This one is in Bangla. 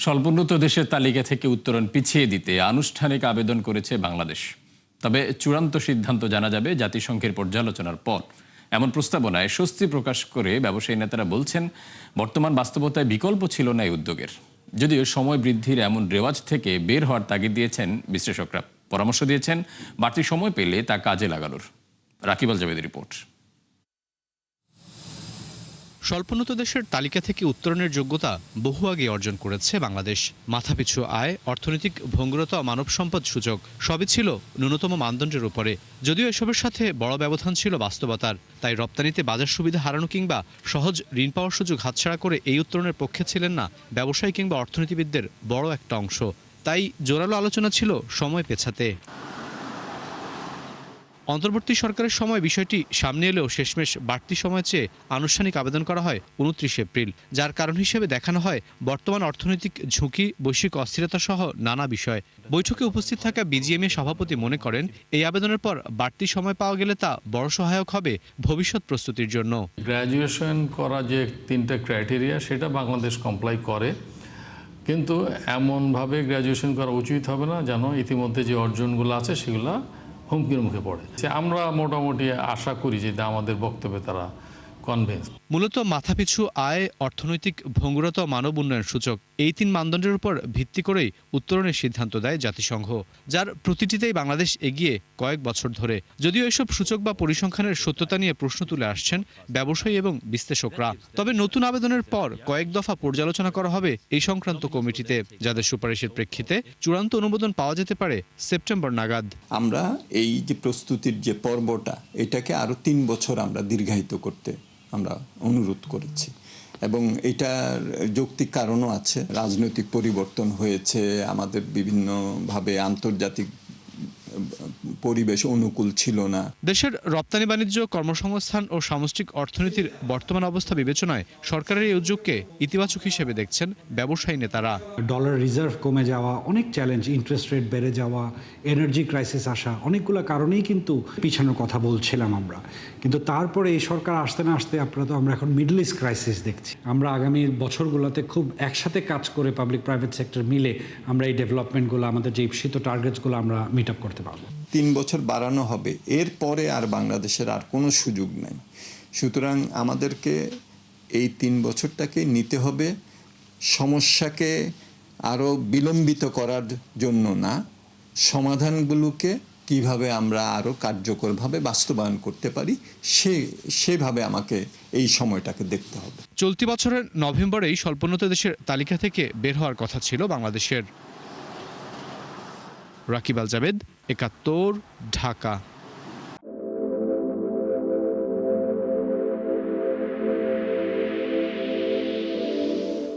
স্বল্পোন্নত দেশের তালিকা থেকে উত্তরণ পিছিয়ে দিতে আনুষ্ঠানিক আবেদন করেছে বাংলাদেশ। তবে চূড়ান্ত সিদ্ধান্ত জানা যাবে জাতিসংঘের পর্যালোচনার পর। এমন প্রস্তাবনায় স্বস্তি প্রকাশ করে ব্যবসায়ী নেতারা বলছেন, বর্তমান বাস্তবতায় বিকল্প ছিল না এই উদ্যোগের। যদিও সময় বৃদ্ধির এমন রেওয়াজ থেকে বের হওয়ার তাগিদ দিয়েছেন বিশ্লেষকরা। পরামর্শ দিয়েছেন বাড়তি সময় পেলে তা কাজে লাগানোর। রাকিব আল জাবেদের রিপোর্ট। স্বল্পোন্নত দেশের তালিকা থেকে উত্তরণের যোগ্যতা বহু আগে অর্জন করেছে বাংলাদেশ। মাথাপিছু আয়, অর্থনৈতিক ভঙ্গুরতা, মানব সম্পদ সূচক সবই ছিল ন্যূনতম মানদণ্ডের উপরে। যদিও এসবের সাথে বড় ব্যবধান ছিল বাস্তবতার। তাই রপ্তানিতে বাজার সুবিধা হারানো কিংবা সহজ ঋণ পাওয়ার সুযোগ হাতছাড়া করে এই উত্তরণের পক্ষে ছিলেন না ব্যবসায়ী কিংবা অর্থনীতিবিদদের বড় একটা অংশ। তাই জোরালো আলোচনা ছিল সময় পেছাতে। অন্তর্বর্তী সরকারের সময় বিষয়টি সামনে এলেও শেষমেশ বাড়তি সময় চেয়ে আনুষ্ঠানিক আবেদন করা হয় 29 এপ্রিল, যার কারণ হিসেবে দেখানো হয় বর্তমান অর্থনৈতিক ঝুঁকি, বৈশ্বিক অস্থিরতা সহ নানা বিষয়। বৈঠকে উপস্থিত থাকা বিজিএমএ সভাপতি মনে করেন, এই আবেদনের পর বাড়তি সময় পাওয়া গেলে তা বড় সহায়ক হবে ভবিষ্যৎ প্রস্তুতির জন্য। গ্র্যাজুয়েশন করা যে 3টা ক্রাইটেরিয়া, সেটা বাংলাদেশ কমপ্লাই করে, কিন্তু এমনভাবে গ্র্যাজুয়েশন করা উচিত হবে না যেন ইতিমধ্যে যে অর্জনগুলো আছে সেগুলো হুমকির মুখে পড়ে। আমরা মোটামুটি আশা করি যে আমাদের বক্তব্যে তারা কনভিন্স। মূলত মাথাপিছু আয়, অর্থনৈতিক ভঙ্গুরতা, মানব উন্নয়ন সূচক, এই 3 মানদণ্ডের উপর ভিত্তি করেই উত্তরণের সিদ্ধান্ত দেয় জাতিসংঘ, যার প্রতিটিতেই বাংলাদেশ এগিয়ে কয়েক বছর ধরে। যদিও এসব সূচক বা পরিসংখ্যানের সত্যতা নিয়ে প্রশ্ন তুলে আসছেন ব্যবসায়ী এবং বিশ্লেষকরা। তবে নতুন আবেদনের পর কয়েক দফা পর্যালোচনা করা হবে এই সংক্রান্ত কমিটিতে, যাদের সুপারিশের প্রেক্ষিতে চূড়ান্ত অনুমোদন পাওয়া যেতে পারে সেপ্টেম্বর নাগাদ। আমরা এই যে প্রস্তুতির যে পর্বটা, এটাকে আরো 3 বছর আমরা দীর্ঘায়িত করতে আমরা অনুরোধ করেছি, এবং এটার যৌক্তিক কারণও আছে। রাজনৈতিক পরিবর্তন হয়েছে, আমাদের বিভিন্নভাবে আন্তর্জাতিক পরিবেশ অনুকূল ছিল না। দেশের রপ্তানি বাণিজ্য, কর্মসংস্থান ও সামষ্টিক অর্থনীতির বর্তমান অবস্থা বিবেচনায় সরকারের এই উদ্যোগকে ইতিবাচক হিসেবে দেখছেন ব্যবসায়ী নেতারা। ডলার রিজার্ভ কমে যাওয়া, অনেক চ্যালেঞ্জ, ইন্টারেস্ট রেট বেড়ে যাওয়া, এনার্জি ক্রাইসিস আসা, অনেকগুলো কারণেই কিন্তু পিছানোর কথা বলছিলাম আমরা। কিন্তু তারপরে এই সরকার আসতে না আসতে আমরা এখন মিডল ইস্ট ক্রাইসিস দেখছি। আমরা আগামী বছরগুলোতে খুব একসাথে কাজ করে পাবলিক প্রাইভেট সেক্টর মিলে আমরা এই ডেভেলপমেন্টগুলো, আমাদের যে ঈপ্সিত টার্গেটসগুলো আমরা মিট আপ করতে পারবো। 3 বছর বাড়ানো হবে, এরপরে আর বাংলাদেশের আর কোনো সুযোগ নেই। সুতরাং আমাদেরকে এই 3 বছরটাকে নিতে হবে সমস্যাকে আরও বিলম্বিত করার জন্য না, সমাধানগুলোকে কিভাবে আমরা আরও কার্যকরভাবে বাস্তবায়ন করতে পারি সেভাবে আমাকে এই সময়টাকে দেখতে হবে। চলতি বছরের নভেম্বরেই স্বল্পোন্নত দেশের তালিকা থেকে বের হওয়ার কথা ছিল বাংলাদেশের। রাকিব আল জাবেদ, ৭১, ঢাকা।